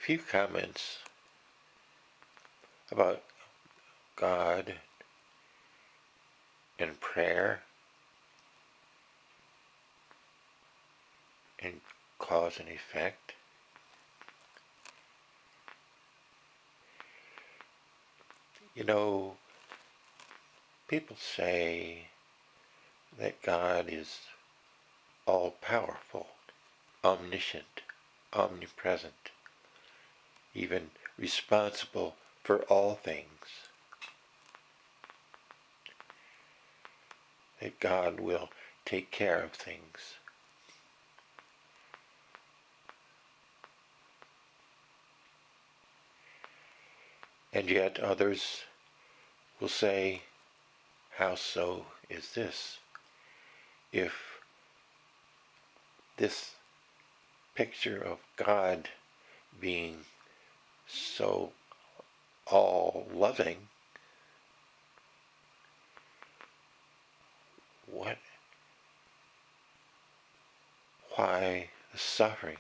few comments about God and prayer and cause and effect. You know, people say that God is all-powerful, omniscient, omnipresent, even responsible for all things. That God will take care of things. And yet others will say, how so is this? If this picture of God being so all-loving, why the suffering?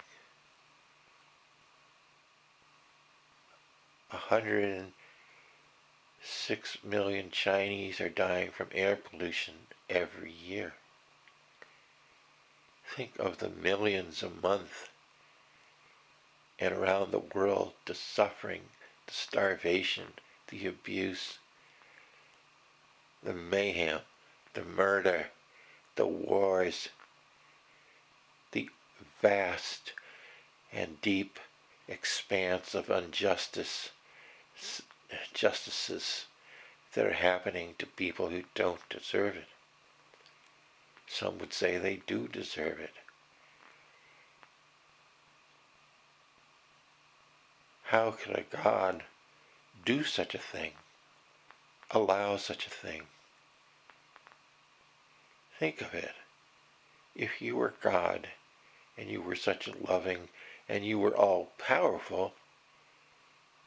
106 million Chinese are dying from air pollution every year. Think of the millions a month, and around the world, the suffering, the starvation, the abuse, the mayhem, the murder, the wars, the vast and deep expanse of justices that are happening to people who don't deserve it. Some would say they do deserve it. How could a God do such a thing? Allow such a thing? Think of it. If you were God, and you were such a loving, and you were all-powerful,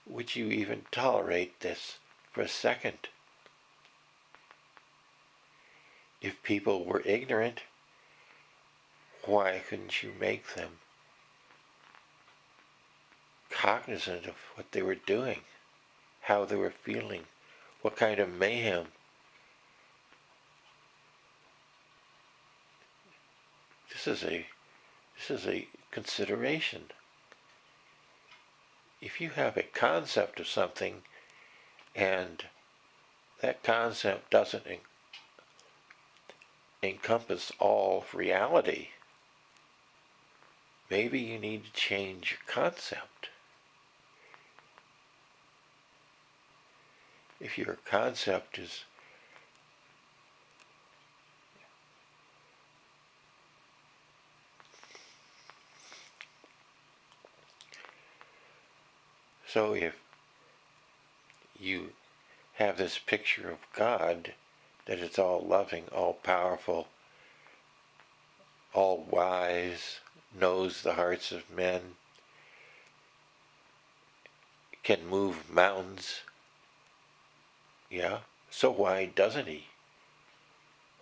would you even tolerate this for a second? If people were ignorant, why couldn't you make them cognizant of what they were doing, how they were feeling, what kind of mayhem? This is a consideration. If you have a concept of something and that concept doesn't encompass all of reality, maybe you need to change your concept. If your concept is so, if you have this picture of God, that it's all loving, all powerful, all wise, knows the hearts of men, can move mountains, yeah, so why doesn't he?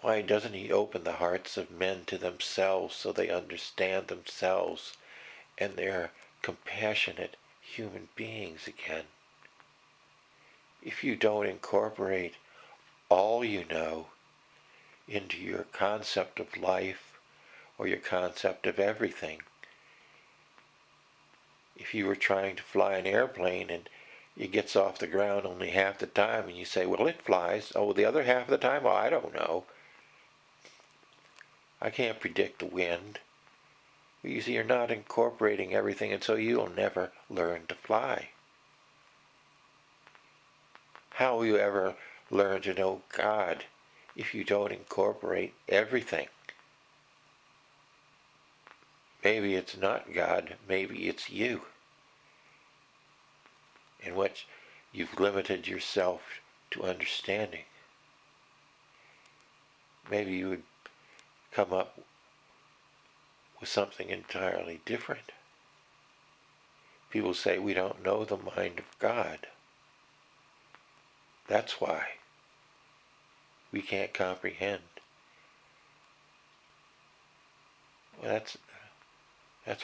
Why doesn't he open the hearts of men to themselves so they understand themselves and they're compassionate human beings again? If you don't incorporate all you know into your concept of life or your concept of everything, if you were trying to fly an airplane and it gets off the ground only half the time and you say, well, it flies, oh, the other half of the time, well, I don't know. I can't predict the wind. You see, you're not incorporating everything, and so you'll never learn to fly. How will you ever learn to know God if you don't incorporate everything? Maybe it's not God, maybe it's you. In which you've limited yourself to understanding. Maybe you would come up with something entirely different. People say we don't know the mind of God. That's why we can't comprehend. Well, that's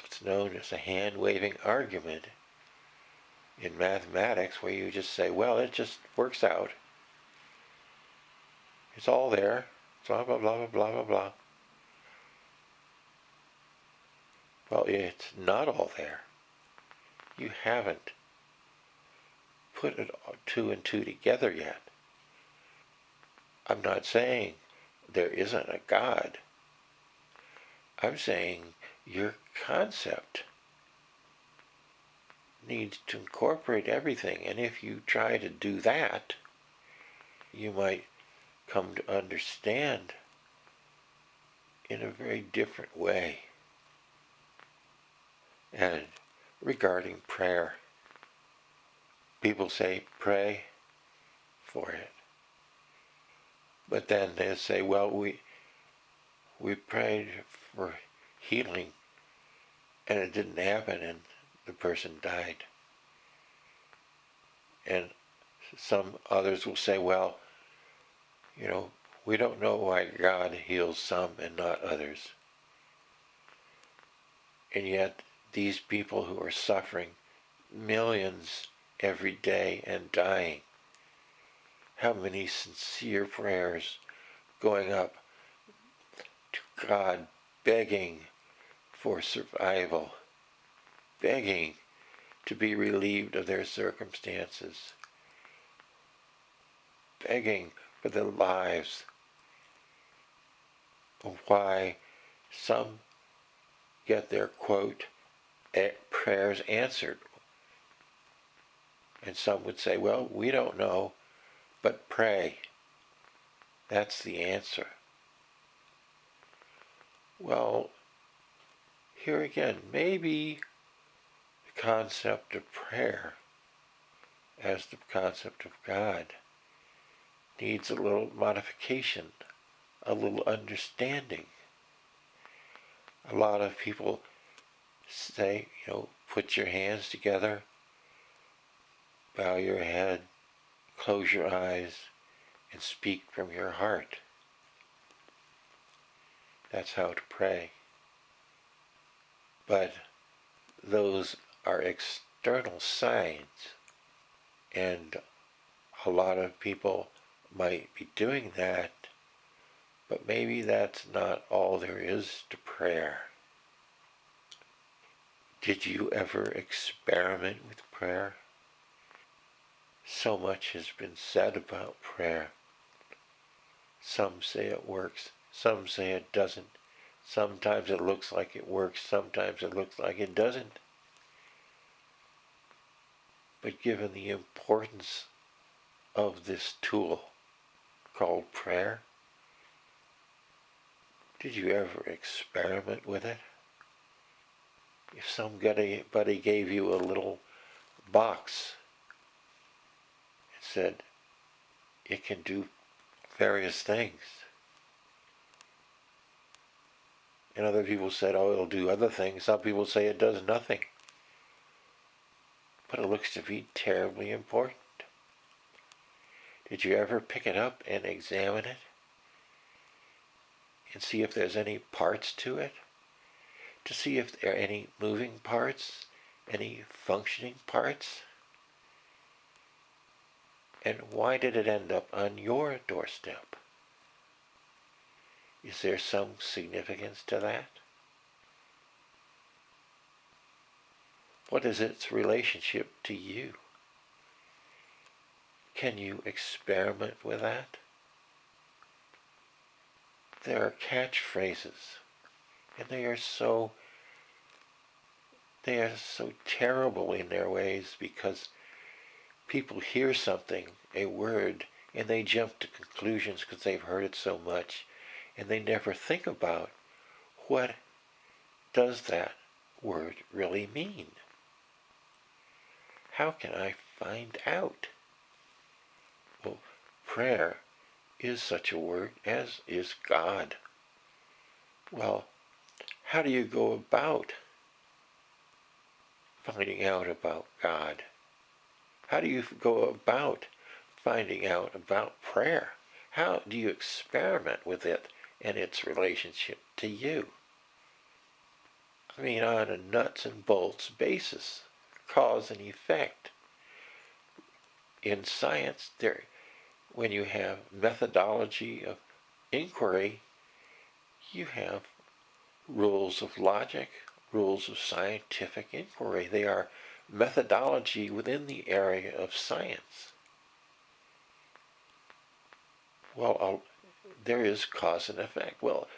what's known as a hand-waving argument. in mathematics where you just say, well, it just works out. It's all there. Blah, blah, blah, blah, blah, blah, blah. Well, it's not all there. You haven't put it two and two together yet. I'm not saying there isn't a God. I'm saying your concept needs to incorporate everything. And if you try to do that, you might come to understand in a very different way. And regarding prayer, people say pray for it. But then they say, well, we prayed for healing and it didn't happen and the person died. And some others will say, well, we don't know why God heals some and not others. And yet these people who are suffering millions every day and dying, how many sincere prayers going up to God, begging for survival, begging to be relieved of their circumstances, begging for their lives. Why some get their, quote, prayers answered. And some would say, well, we don't know, but pray. That's the answer. Well, here again, maybe the concept of prayer as the concept of God needs a little modification, a little understanding. A lot of people say, put your hands together, bow your head, close your eyes, and speak from your heart. That's how to pray. But those are external signs, and a lot of people might be doing that, but maybe that's not all there is to prayer. Did you ever experiment with prayer? So much has been said about prayer. Some say it works, some say it doesn't. Sometimes it looks like it works, sometimes it looks like it doesn't. But given the importance of this tool called prayer, did you ever experiment with it? If somebody gave you a little box and said it can do various things, and other people said, oh, it'll do other things, some people say it does nothing, but it looks to be terribly important. Did you ever pick it up and examine it and see if there's any parts to it? To see if there are any moving parts, any functioning parts? And why did it end up on your doorstep? Is there some significance to that? What is its relationship to you? Can you experiment with that? There are catchphrases, and they are so terrible in their ways, because people hear something, a word, and they jump to conclusions because they've heard it so much, and they never think about what does that word really mean. How can I find out? Well, prayer is such a word, as is God. Well, how do you go about finding out about God? How do you go about finding out about prayer? How do you experiment with it and its relationship to you? I mean, on a nuts and bolts basis, cause and effect. in science, when you have methodology of inquiry, you have rules of logic, rules of scientific inquiry. They are methodology within the area of science. Well, there is cause and effect. Well,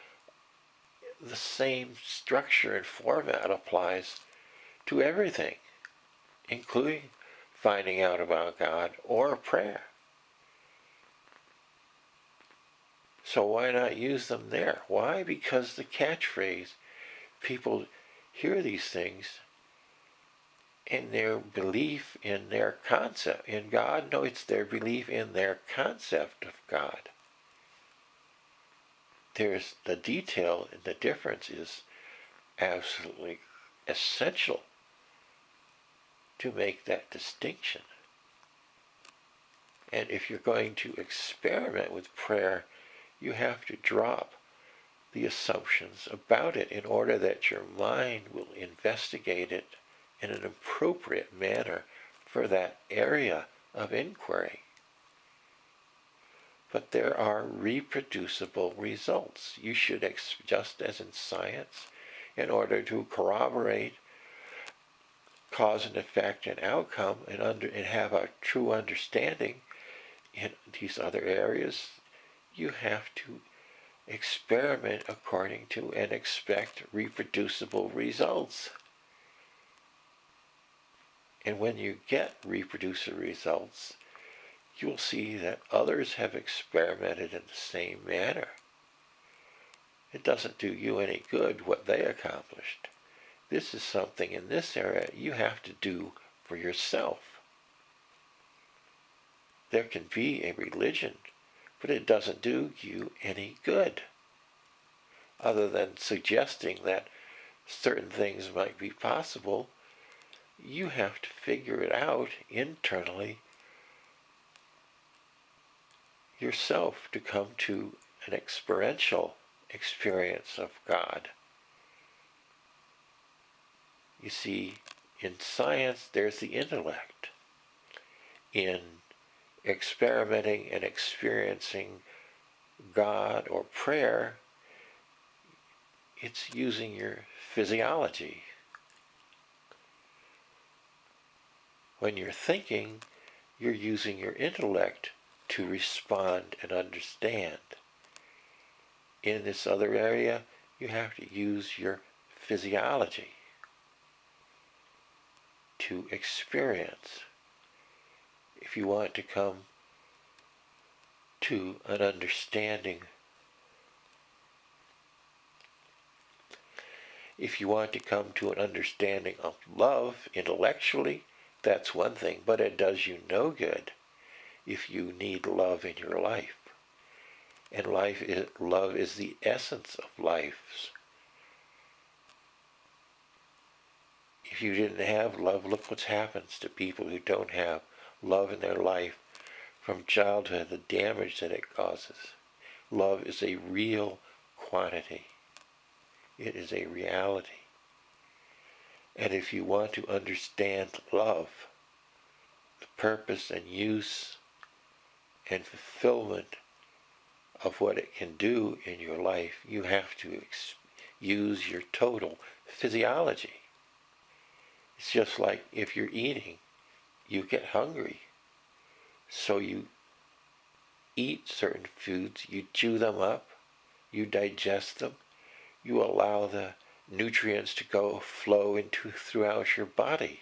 the same structure and format applies to everything, including finding out about God or prayer. So why not use them there? Why? Because the catchphrase, people hear these things and their belief in their concept in God. No, it's their belief in their concept of God. There's the detail, and the difference is absolutely essential to make that distinction. And if you're going to experiment with prayer, you have to drop the assumptions about it in order that your mind will investigate it in an appropriate manner for that area of inquiry. But there are reproducible results. You should, just as in science, in order to corroborate cause and effect and outcome and have a true understanding in these other areas, you have to experiment according to and expect reproducible results. And when you get reproducible results, you'll see that others have experimented in the same manner. It doesn't do you any good what they accomplished. This is something in this area you have to do for yourself. There can be a religion, but it doesn't do you any good, other than suggesting that certain things might be possible. You have to figure it out internally yourself to come to an experiential experience of God. You see, in science, there's the intellect. In experimenting and experiencing God or prayer, it's using your physiology. When you're thinking, you're using your intellect to respond and understand. In this other area, you have to use your physiology to experience. If you want to come to an understanding, of love intellectually, that's one thing, but it does you no good if you need love in your life. And love is the essence of life. If you didn't have love, look what happens to people who don't have love in their life from childhood, the damage that it causes. Love is a real quantity. It is a reality. And if you want to understand love, the purpose and use and fulfillment of what it can do in your life, you have to use your total physiology. It's just like if you're eating, you get hungry. So you eat certain foods, you chew them up, you digest them, you allow the nutrients to flow throughout your body.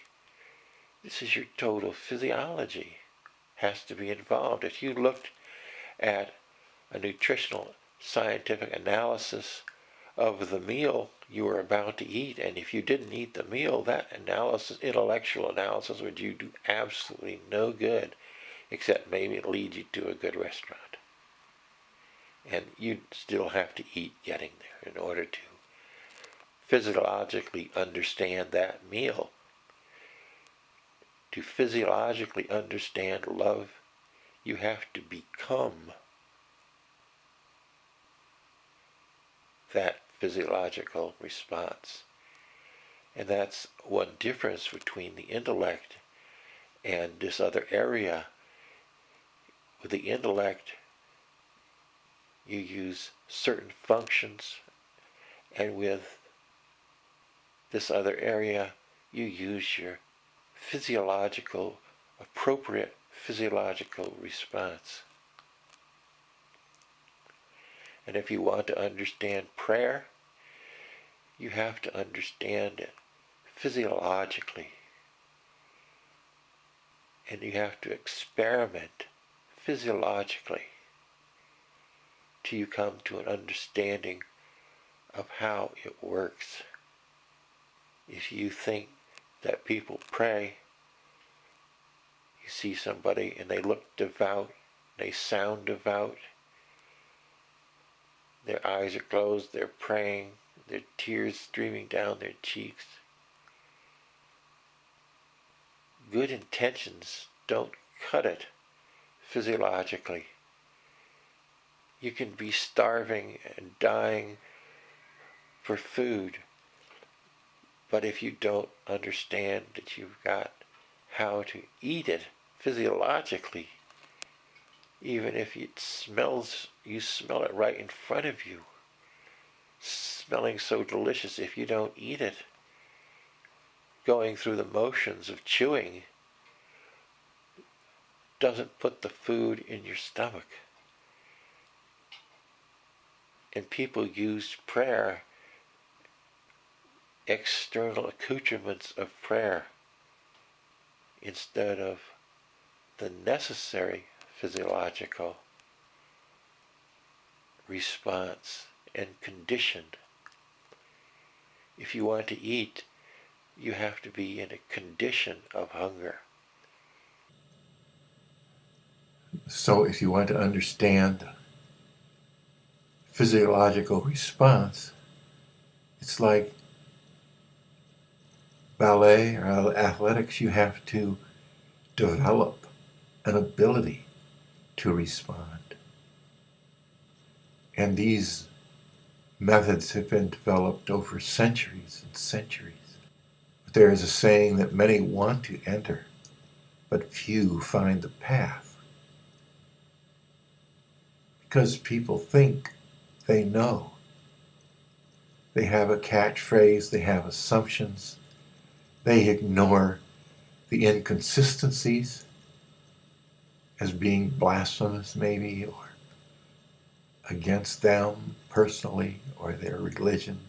This is your total physiology. Has to be involved. If you looked at a nutritional scientific analysis of the meal you were about to eat, and if you didn't eat the meal, that intellectual analysis would do absolutely no good, except maybe it leads you to a good restaurant. And you'd still have to eat getting there in order to physiologically understand that meal. To physiologically understand love, you have to become that physiological response. And that's one difference between the intellect and this other area With the intellect, you use certain functions, and with this other area, you use your appropriate physiological response. And if you want to understand prayer, you have to understand it physiologically. And you have to experiment physiologically till you come to an understanding of how it works. If you think that people pray, you see somebody and they look devout, they sound devout, their eyes are closed, they're praying, their tears streaming down their cheeks. Good intentions don't cut it physiologically. You can be starving and dying for food, but if you don't understand that you've got how to eat it physiologically, even if you smell it right in front of you, smelling so delicious, if you don't eat it, going through the motions of chewing doesn't put the food in your stomach. And people use prayer, external accoutrements of prayer, instead of the necessary physiological response and conditioned. If you want to eat, you have to be in a condition of hunger. So if you want to understand physiological response, it's like ballet or athletics. You have to develop an ability to respond. And these methods have been developed over centuries and centuries. But there is a saying that many want to enter, but few find the path. Because people think they know. They have a catchphrase, they have assumptions, they ignore the inconsistencies as being blasphemous maybe, or against them personally or their religion.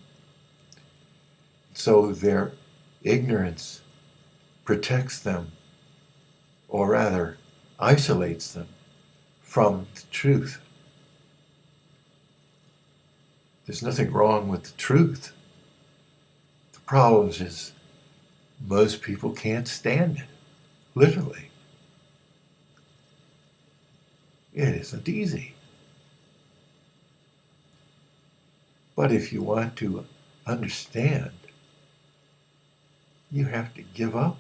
So their ignorance protects them, or rather isolates them from the truth. There's nothing wrong with the truth. The problem is most people can't stand it, literally. It isn't easy. But if you want to understand, you have to give up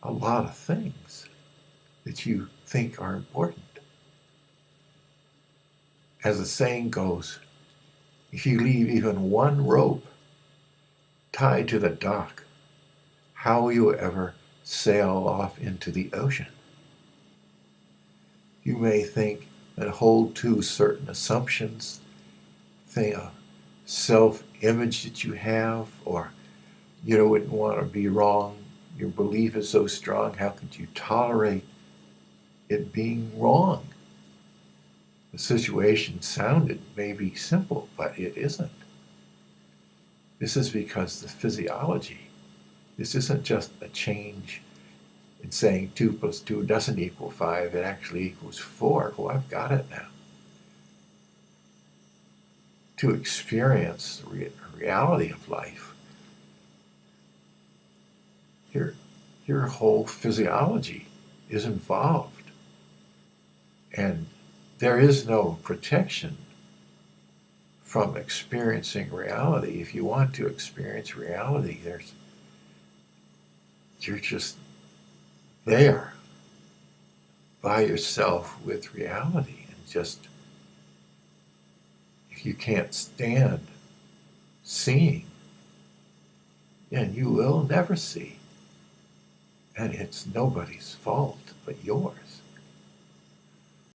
a lot of things that you think are important. As the saying goes, if you leave even one rope tied to the dock, how will you ever sail off into the ocean? You may think and hold to certain assumptions, a self-image that you have, or you wouldn't want to be wrong. Your belief is so strong, how could you tolerate it being wrong? The situation sounded maybe simple, but it isn't. This is because the physiology, this isn't just a change in saying 2 plus 2 doesn't equal 5, it actually equals 4. Oh, I've got it now. To experience the reality of life, your whole physiology is involved. And there is no protection from experiencing reality. If you want to experience reality, you're just there by yourself with reality. And just, if you can't stand seeing, then you will never see. And it's nobody's fault but yours.